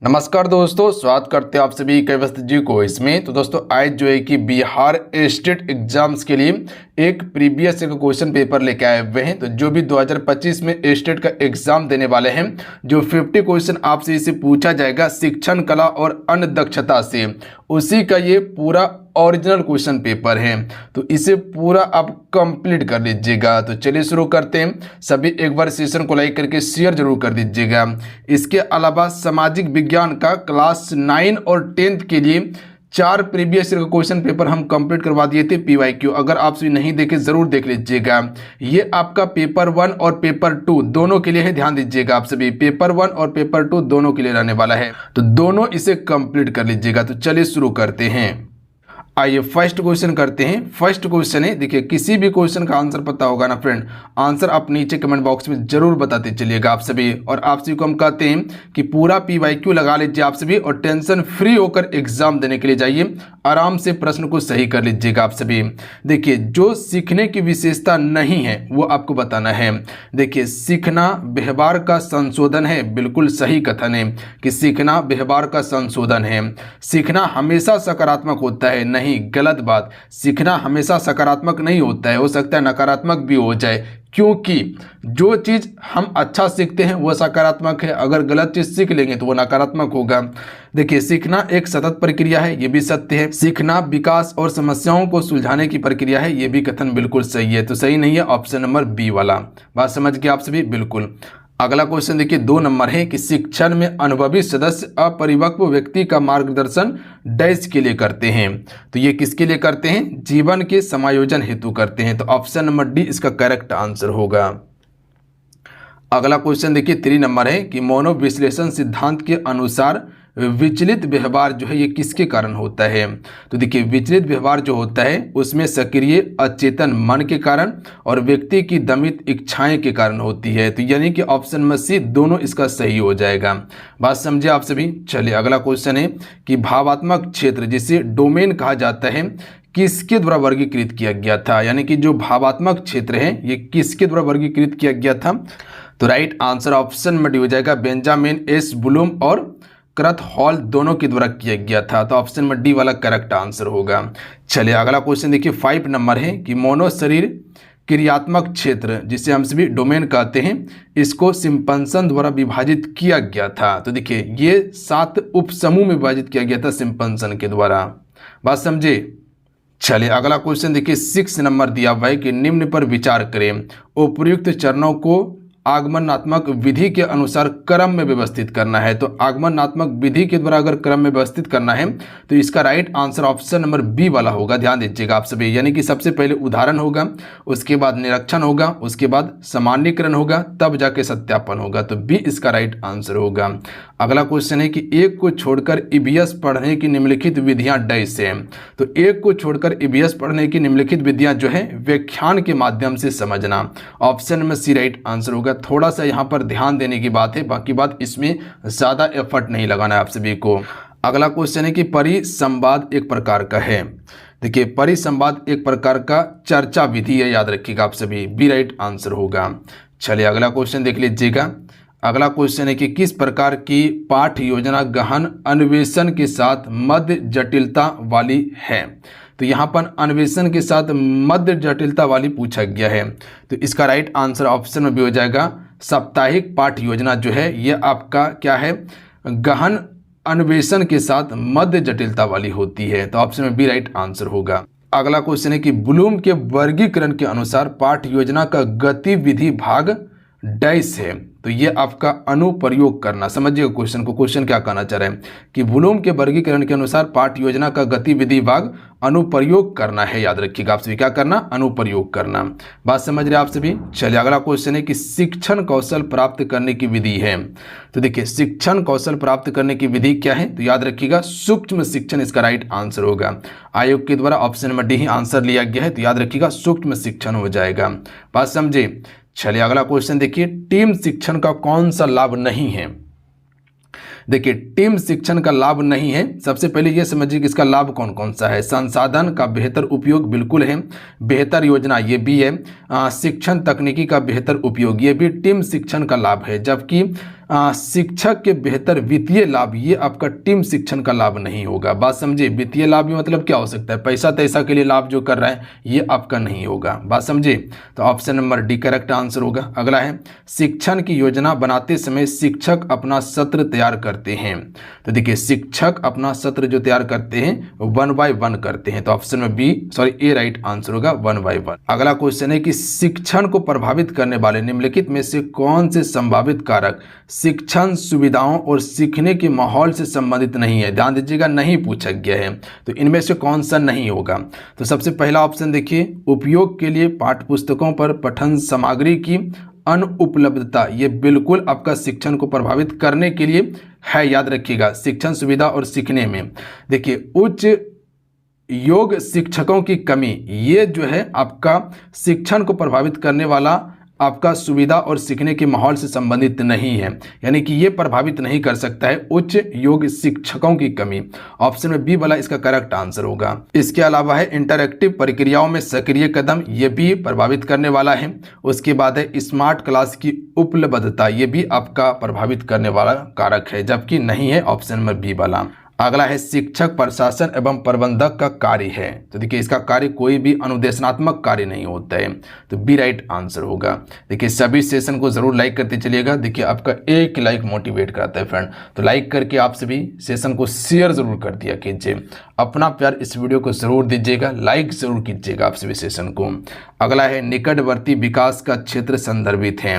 नमस्कार दोस्तों, स्वागत करते हैं आप सभी कैवस्त जी को इसमें। तो दोस्तों आज जो है कि बिहार स्टेट एग्जाम्स के लिए एक प्रीवियस ईयर का क्वेश्चन पेपर लेके आए हुए हैं। तो जो भी 2025 में स्टेट का एग्जाम देने वाले हैं, जो 50 क्वेश्चन आपसे इसे पूछा जाएगा शिक्षण कला और अन्य दक्षता से, उसी का ये पूरा ओरिजिनल क्वेश्चन पेपर है। तो इसे पूरा आप कंप्लीट कर लीजिएगा। तो चलिए शुरू करते हैं। सभी एक बार सेशन को लाइक करके शेयर जरूर कर दीजिएगा। इसके अलावा सामाजिक विज्ञान का क्लास 9 और 10th के लिए 4 प्रीवियस ईयर का क्वेश्चन पेपर हम कंप्लीट करवा दिए थे PYQ। अगर आप सभी नहीं देखे जरूर देख लीजिएगा। ये आपका पेपर 1 और पेपर 2 दोनों के लिए है, ध्यान दीजिएगा आप सभी। पेपर 1 और पेपर 2 दोनों के लिए रहने वाला है, तो दोनों इसे कंप्लीट कर लीजिएगा। तो चलिए शुरू करते हैं। आइए फर्स्ट क्वेश्चन करते हैं। फर्स्ट क्वेश्चन है, देखिए किसी भी क्वेश्चन का आंसर पता होगा ना फ्रेंड, आंसर आप नीचे कमेंट बॉक्स में जरूर बताते चलिएगा आप सभी। और आप सभी को हम कहते हैं कि पूरा PYQ लगा लीजिए आप सभी और टेंशन फ्री होकर एग्जाम देने के लिए जाइए। आराम से प्रश्न को सही कर लीजिएगा आप सभी। देखिए जो सीखने की विशेषता नहीं है वो आपको बताना है। देखिए सीखना व्यवहार का संशोधन है, बिल्कुल सही कथन है कि सीखना व्यवहार का संशोधन है। सीखना हमेशा सकारात्मक होता है, नहीं, गलत बात। सीखना हमेशा सकारात्मक नहीं होता है, हो सकता है नकारात्मक भी हो जाए, क्योंकि जो चीज़ हम अच्छा सीखते हैं वो सकारात्मक है, अगर गलत चीज़ सीख लेंगे तो वो नकारात्मक होगा। देखिए सीखना एक सतत प्रक्रिया है, ये भी सत्य है। सीखना विकास और समस्याओं को सुलझाने की प्रक्रिया है, ये भी कथन बिल्कुल सही है। तो सही नहीं है ऑप्शन नंबर बी वाला। बात समझ गए आप सभी, बिल्कुल। अगला क्वेश्चन देखिए 2 नंबर है कि शिक्षण में अनुभवी सदस्य अपरिपक्व व्यक्ति का मार्गदर्शन डैश के लिए करते हैं। तो ये किसके लिए करते हैं? जीवन के समायोजन हेतु करते हैं। तो ऑप्शन नंबर डी इसका करेक्ट आंसर होगा। अगला क्वेश्चन देखिए 3 नंबर है कि मनोविश्लेषण सिद्धांत के अनुसार विचलित व्यवहार जो है ये किसके कारण होता है? तो देखिए विचलित व्यवहार जो होता है उसमें सक्रिय अचेतन मन के कारण और व्यक्ति की दमित इच्छाएं के कारण होती है। तो यानी कि ऑप्शन में सी दोनों इसका सही हो जाएगा। बात समझे आप सभी। चलिए अगला क्वेश्चन है कि भावात्मक क्षेत्र जिसे डोमेन कहा जाता है किसके द्वारा वर्गीकृत किया गया था? यानी कि जो भावात्मक क्षेत्र है ये किसके द्वारा वर्गीकृत किया गया था? तो राइट आंसर ऑप्शन में डी हो जाएगा, बेंजामिन एस ब्लूम और करथ हॉल दोनों के द्वारा किया गया था। तो ऑप्शन में डी वाला करेक्ट आंसर होगा। चलिए अगला क्वेश्चन देखिए 5 नंबर है कि मोनो शरीर क्रियात्मक क्षेत्र जिसे हम सभी डोमेन कहते हैं, इसको सिम्पसन द्वारा विभाजित किया गया था। तो देखिए ये 7 उपसमूह में विभाजित किया गया था सिम्पसन के द्वारा। बात समझे। चलिए अगला क्वेश्चन देखिए 6 नंबर दिया हुआ है कि निम्न पर विचार करें। उपर्युक्त चरणों को आगमनात्मक विधि के अनुसार क्रम में व्यवस्थित करना है। तो आगमनात्मक विधि के द्वारा अगर क्रम में व्यवस्थित करना है तो इसका right answer option number B वाला होगा। ध्यान दीजिएगा आप सभी। यानी कि सबसे पहले उदाहरण होगा, उसके बाद निरीक्षण होगा, उसके बाद सामान्यीकरण होगा, तब जाके सत्यापन होगा। तो बी इसका राइट आंसर होगा। अगला क्वेश्चन है कि एक को छोड़कर ईवीएस पढ़ने की निम्नलिखित विधियां डैश है। तो एक को छोड़कर ईवीएस पढ़ने की निम्नलिखित विधियां जो है व्याख्यान के माध्यम से समझना। ऑप्शन में सी राइट आंसर होगा। थोड़ा सा यहाँ पर ध्यान देने की बात है, बाकी बात इसमें ज़्यादा एफर्ट नहीं लगाना है आप सभी को। अगला क्वेश्चन है कि परिसंवाद एक प्रकार का है। देखिए परिसंवाद एक प्रकार का चर्चा विधि है, याद रखिएगा आप सभी। बी राइट आंसर होगा। चलिए अगला क्वेश्चन देख लीजिएगा। अगला क्वेश्चन है कि किस प्रकार की पाठ योजना गहन अन्वेषण के साथ मध्य जटिलता वाली है? तो यहाँ पर अन्वेषण के साथ मध्य जटिलता वाली पूछा गया है। तो इसका राइट आंसर ऑप्शन में भी हो जाएगा। साप्ताहिक पाठ योजना जो है ये आपका क्या है? गहन अन्वेषण के साथ मध्य जटिलता वाली होती है। तो ऑप्शन में बी राइट आंसर होगा। अगला क्वेश्चन है कि ब्लूम के वर्गीकरण के अनुसार पाठ योजना का गतिविधि भाग डैश है। तो ये आपका अनुप्रयोग करना। समझिएगा क्वेश्चन को। क्वेश्चन क्या कहना चाह रहे हैं कि ब्लूम के वर्गीकरण के अनुसार पाठ योजना का गतिविधि भाग अनुप्रयोग करना है। याद रखिएगा आप सभी, क्या करना? अनुप्रयोग करना। बात समझ रहे आप सभी। चलिए अगला क्वेश्चन है कि शिक्षण कौशल प्राप्त करने की विधि है। तो देखिए शिक्षण कौशल प्राप्त करने की विधि क्या है? तो याद रखिएगा सूक्ष्म शिक्षण इसका राइट आंसर होगा। आयोग के द्वारा ऑप्शन में डी ही आंसर लिया गया है, तो याद रखिएगा सूक्ष्म शिक्षण हो जाएगा। बात समझे। चलिए अगला क्वेश्चन देखिए टीम शिक्षण का कौन सा लाभ नहीं है? देखिए टीम शिक्षण का लाभ नहीं है। सबसे पहले ये समझिए कि इसका लाभ कौन कौन सा है। संसाधन का बेहतर उपयोग बिल्कुल है, बेहतर योजना ये भी है, शिक्षण तकनीकी का बेहतर उपयोग ये भी टीम शिक्षण का लाभ है। जबकि शिक्षक के बेहतर वित्तीय लाभ, ये आपका टीम शिक्षण का लाभ नहीं होगा। बात समझे, वित्तीय लाभ भी मतलब क्या हो सकता है, पैसा तैसा के लिए लाभ जो कर रहा है, ये आपका नहीं होगा। बात समझे, तो option number D correct answer होगा। अगला है शिक्षण की योजना बनाते समय शिक्षक अपना सत्र तैयार करते हैं। तो देखिए शिक्षक अपना सत्र जो तैयार करते हैं 1 by 1 करते हैं, तो ऑप्शन में ए राइट आंसर होगा 1 by 1। अगला क्वेश्चन है कि शिक्षण को प्रभावित करने वाले निम्नलिखित में से कौन से संभावित कारक शिक्षण सुविधाओं और सीखने के माहौल से संबंधित नहीं है। ध्यान दीजिएगा, नहीं पूछा गया है, तो इनमें से कौन सा नहीं होगा। तो सबसे पहला ऑप्शन देखिए, उपयोग के लिए पाठ्यपुस्तकों पर पठन सामग्री की अनुपलब्धता, ये बिल्कुल आपका शिक्षण को प्रभावित करने के लिए है। याद रखिएगा, शिक्षण सुविधा और सीखने में देखिए उच्च योग शिक्षकों की कमी, ये जो है आपका शिक्षण को प्रभावित करने वाला आपका सुविधा और सीखने के माहौल से संबंधित नहीं है, यानी कि ये प्रभावित नहीं कर सकता है उच्च योग शिक्षकों की कमी। ऑप्शन में बी वाला इसका करेक्ट आंसर होगा। इसके अलावा है इंटरैक्टिव प्रक्रियाओं में सक्रिय कदम, ये भी प्रभावित करने वाला है। उसके बाद है स्मार्ट क्लास की उपलब्धता, ये भी आपका प्रभावित करने वाला कारक है, जबकि नहीं है ऑप्शन में बी वाला। अगला है शिक्षक प्रशासन एवं प्रबंधक का कार्य है। तो देखिए इसका कार्य कोई भी अनुदेशनात्मक कार्य नहीं होता है, तो बी राइट आंसर होगा। देखिए सभी सेशन को जरूर लाइक करते चलिएगा। देखिए आपका एक लाइक मोटिवेट करता है फ्रेंड, तो लाइक करके आप सभी सेशन को शेयर जरूर कर दिया कीजिए। अपना प्यार इस वीडियो को जरूर दीजिएगा, लाइक जरूर कीजिएगा आप सभी सेशन को। अगला है निकटवर्ती विकास का क्षेत्र संदर्भित है।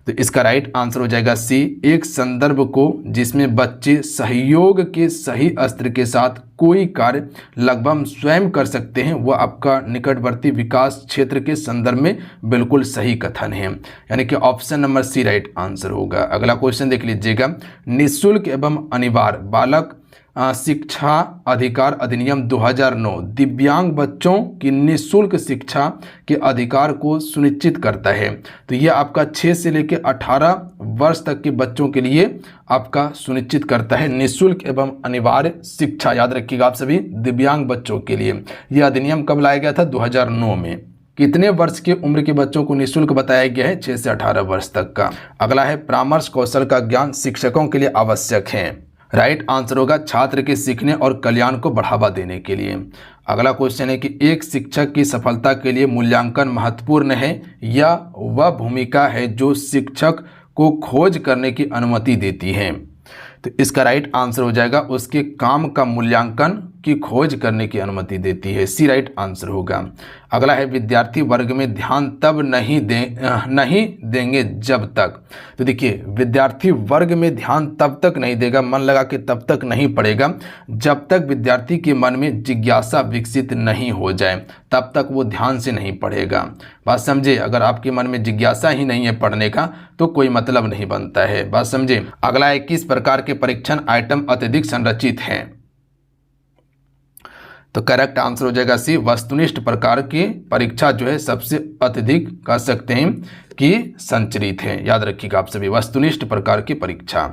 तो इसका राइट आंसर हो जाएगा सी, एक संदर्भ को जिसमें बच्चे सहयोग के सही अस्त्र के साथ कोई कार्य लगभग स्वयं कर सकते हैं, वह आपका निकटवर्ती विकास क्षेत्र के संदर्भ में बिल्कुल सही कथन है, यानी कि option number C right answer होगा। अगला क्वेश्चन देख लीजिएगा, निःशुल्क एवं अनिवार्य बालक शिक्षा अधिकार अधिनियम 2009 दिव्यांग बच्चों की निःशुल्क शिक्षा के अधिकार को सुनिश्चित करता है। तो यह आपका 6 से लेकर 18 वर्ष तक के बच्चों के लिए आपका सुनिश्चित करता है निःशुल्क एवं अनिवार्य शिक्षा। याद रखिएगा आप सभी, दिव्यांग बच्चों के लिए यह अधिनियम कब लाया गया था, 2009 में। कितने वर्ष की उम्र के बच्चों को निःशुल्क बताया गया है, 6 से 18 वर्ष तक का। अगला है परामर्श कौशल का ज्ञान शिक्षकों के लिए आवश्यक है। राइट आंसर होगा छात्र के सीखने और कल्याण को बढ़ावा देने के लिए। अगला क्वेश्चन है कि एक शिक्षक की सफलता के लिए मूल्यांकन महत्वपूर्ण है या वह भूमिका है जो शिक्षक को खोज करने की अनुमति देती है। तो इसका राइट आंसर हो जाएगा उसके काम का मूल्यांकन की खोज करने की अनुमति देती है, सी राइट आंसर होगा। अगला है विद्यार्थी वर्ग में ध्यान तब नहीं देंगे जब तक। तो देखिए विद्यार्थी वर्ग में ध्यान तब तक नहीं देगा, मन लगा के तब तक नहीं पढ़ेगा जब तक विद्यार्थी के मन में जिज्ञासा विकसित नहीं हो जाए, तब तक वो ध्यान से नहीं पढ़ेगा। बात समझे, अगर आपके मन में जिज्ञासा ही नहीं है पढ़ने का तो कोई मतलब नहीं बनता है। बात समझे। अगला है किस प्रकार के परीक्षण आइटम अत्यधिक संरचित हैं। तो करेक्ट आंसर हो जाएगा सी, वस्तुनिष्ठ प्रकार की परीक्षा जो है सबसे अत्यधिक कह सकते हैं कि संचरित है। याद रखिएगा आप सभी, वस्तुनिष्ठ प्रकार की परीक्षा।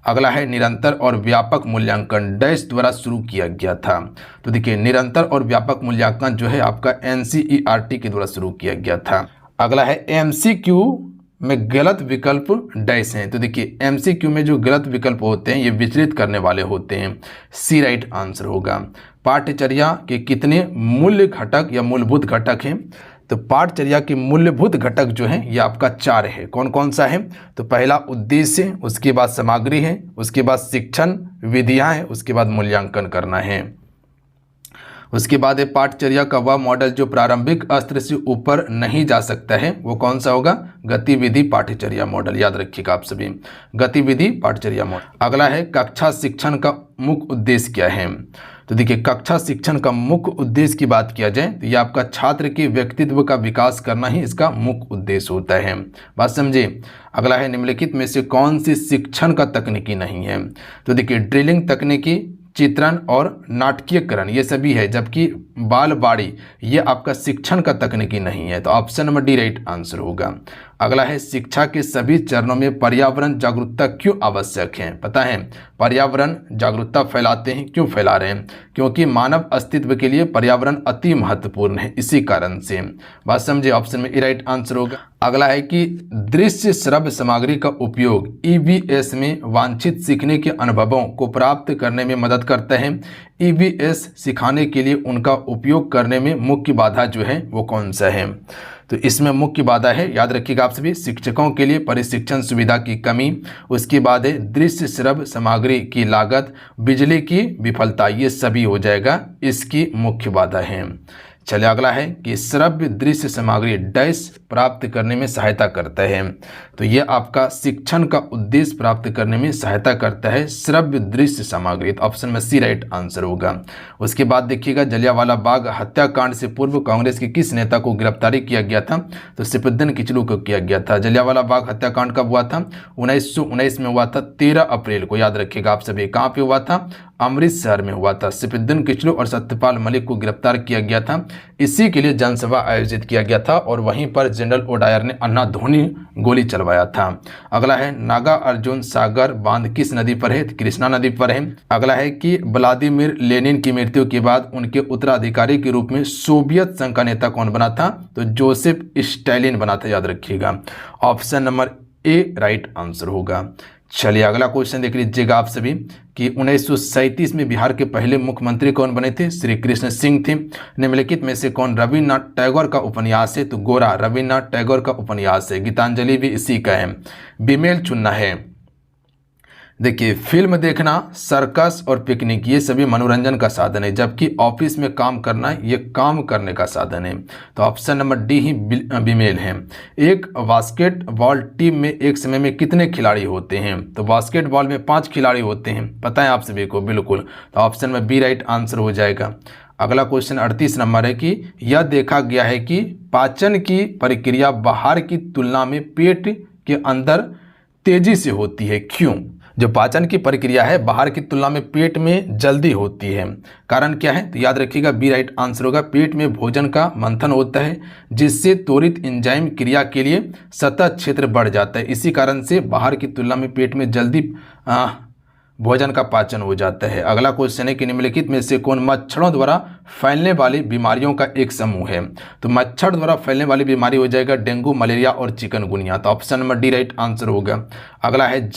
अगला है निरंतर और व्यापक मूल्यांकन डैश द्वारा शुरू किया गया था। तो देखिए निरंतर और व्यापक मूल्यांकन जो है आपका NCERT के द्वारा शुरू किया गया था। अगला है MCQ में गलत विकल्प डैश हैं। तो देखिए MCQ में जो गलत विकल्प होते हैं ये विचलित करने वाले होते हैं, सी राइट आंसर होगा। पाठ्यचर्या के कितने मूल्य घटक या मूलभूत घटक हैं। तो पाठ्यचर्या के मूलभूत घटक जो हैं ये आपका 4 है। कौन कौन सा है, तो पहला उद्देश्य, उसके बाद सामग्री है, उसके बाद शिक्षण विधियां हैं, उसके बाद मूल्यांकन करना है। उसके बाद है पाठ्यचर्या का वह मॉडल जो प्रारंभिक स्तर से ऊपर नहीं जा सकता है, वो कौन सा होगा, गतिविधि पाठ्यचर्या मॉडल। याद रखिएगा आप सभी, गतिविधि पाठ्यचर्या मॉडल। अगला है कक्षा शिक्षण का मुख्य उद्देश्य क्या है। तो देखिए कक्षा शिक्षण का मुख्य उद्देश्य की बात किया जाए तो ये आपका छात्र के व्यक्तित्व का विकास करना ही इसका मुख्य उद्देश्य होता है। बात समझे। अगला है निम्नलिखित में से कौन सी शिक्षण का तकनीकी नहीं है। तो देखिए ड्रिलिंग तकनीकी, चित्रण और नाटकीयकरण ये सभी है, जबकि बालवाड़ी ये आपका शिक्षण का तकनीकी नहीं है। तो option number D right answer होगा। अगला है शिक्षा के सभी चरणों में पर्यावरण जागरूकता क्यों आवश्यक है। पता है पर्यावरण जागरूकता फैलाते हैं, क्यों फैला रहे हैं? क्योंकि मानव अस्तित्व के लिए पर्यावरण अति महत्वपूर्ण है, इसी कारण से। बात समझे, ऑप्शन में ए राइट आंसर होगा। अगला है कि दृश्य श्रव्य सामग्री का उपयोग ईवीएस में वांछित सीखने के अनुभवों को प्राप्त करने में मदद करता है। ईवीएस सिखाने के लिए उनका उपयोग करने में मुख्य बाधा जो है वो कौन सा है? तो इसमें मुख्य बाधा है, याद रखिएगा आप सभी, शिक्षकों के लिए प्रशिक्षण सुविधा की कमी, उसके बाद है दृश्य श्रव्य सामग्री की लागत, बिजली की विफलता, ये सभी हो जाएगा इसकी मुख्य बाधा है। चलिए अगला है कि श्रव्य दृश्य सामग्री डैश प्राप्त करने में सहायता करता है। तो यह आपका शिक्षण का उद्देश्य प्राप्त करने में सहायता करता है श्रव्य दृश्य सामग्री। तो ऑप्शन में सी राइट आंसर होगा। उसके बाद देखिएगा जलियांवाला बाग हत्याकांड से पूर्व कांग्रेस के किस नेता को गिरफ्तारी किया गया था? तो सैफुद्दीन किचलू को किया गया था। जलियांवाला बाग हत्याकांड कब हुआ था? 1919 में हुआ था, 13 अप्रैल को, याद रखिएगा आप सभी। कहाँ पे हुआ था? अमृतसर में हुआ था। सैफुद्दीन किचलू और सत्यपाल मलिक को गिरफ्तार किया गया था, इसी के लिए जनसभा आयोजित किया गया था और वहीं पर जनरल ओडायर ने अन्नाधुनी गोली चलवाया था। अगला है नागा अर्जुन सागर बांध किस नदी पर है? कृष्णा नदी पर है। अगला है कि व्लादिमीर लेनिन की मृत्यु के बाद उनके उत्तराधिकारी के रूप में सोवियत संघ का नेता कौन बना था? तो जोसेफ स्टालिन बना था, याद रखिएगा। Option number A right answer होगा। चलिए अगला क्वेश्चन देख लीजिएगा आप सभी कि 1937 में बिहार के पहले मुख्यमंत्री कौन बने थे? श्री कृष्ण सिंह थे। निम्नलिखित में से कौन रविन्द्रनाथ टैगोर का उपन्यास है? तो गोरा रविन्द्रनाथ टैगोर का उपन्यास है। गीतांजलि भी इसी का है। बीमेल चुनना है। देखिए फिल्म देखना, सर्कस और पिकनिक ये सभी मनोरंजन का साधन है, जबकि ऑफिस में काम करना ये काम करने का साधन है। तो ऑप्शन नंबर डी ही बीमेल है। एक बास्केटबॉल टीम में एक समय में कितने खिलाड़ी होते हैं? तो बास्केटबॉल में 5 खिलाड़ी होते हैं, पता है आप सभी को, बिल्कुल। तो ऑप्शन में बी राइट आंसर हो जाएगा। अगला क्वेश्चन 38 नंबर है कि यह देखा गया है कि पाचन की प्रक्रिया बाहर की तुलना में पेट के अंदर तेजी से होती है, क्यों? जो पाचन की प्रक्रिया है बाहर की तुलना में पेट में जल्दी होती है, कारण क्या है? तो याद रखिएगा बी राइट आंसर होगा। पेट में भोजन का मंथन होता है जिससे त्वरित एंजाइम क्रिया के लिए सतह क्षेत्र बढ़ जाता है, इसी कारण से बाहर की तुलना में पेट में जल्दी भोजन का पाचन हो जाता है। अगला क्वेश्चन है कि निम्नलिखित में से कौन मच्छरों द्वारा फैलने वाली बीमारियों का एक समूह है? तो मच्छर द्वारा फैलने वाली बीमारी हो जाएगा डेंगू, मलेरिया और चिकनगुनिया। तो option number D right answer होगा। अगला है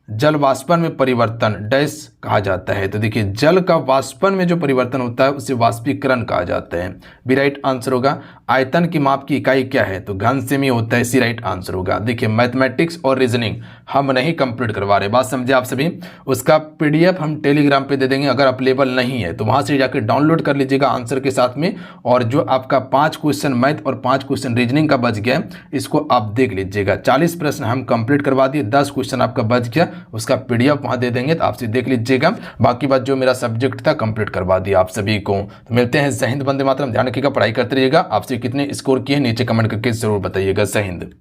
जल वाष्पन में परिवर्तन डैश कहा जाता है? तो देखिए जल का वाष्पन में जो परिवर्तन होता है उसे वाष्पीकरण कहा जाता है, बी राइट आंसर होगा। आयतन की माप की इकाई क्या है? तो घन सेमी होता है, सी राइट आंसर होगा। देखिए मैथमेटिक्स और रीजनिंग हम नहीं कंप्लीट करवा रहे, बात समझे आप सभी। उसका पीडीएफ हम टेलीग्राम पे दे देंगे, अगर अवेलेबल नहीं है तो वहां से जाकर डाउनलोड कर लीजिएगा आंसर के साथ में। और जो आपका 5 क्वेश्चन मैथ और 5 क्वेश्चन रीजनिंग का बच गया इसको आप देख लीजिएगा। 40 प्रश्न हम कंप्लीट करवा दिए, 10 क्वेश्चन आपका बच गया, उसका पीडीएफ वहां दे देंगे, तो आपसे देख लीजिएगा। बाकी बात जो मेरा सब्जेक्ट था कंप्लीट करवा दिया आप सभी को। तो मिलते हैं। जय हिंद, वंदे मातरम। ध्यान रखिएगा, पढ़ाई करते रहिएगा। आपसे कितने स्कोर किए नीचे कमेंट करके जरूर बताइएगा। जय हिंद।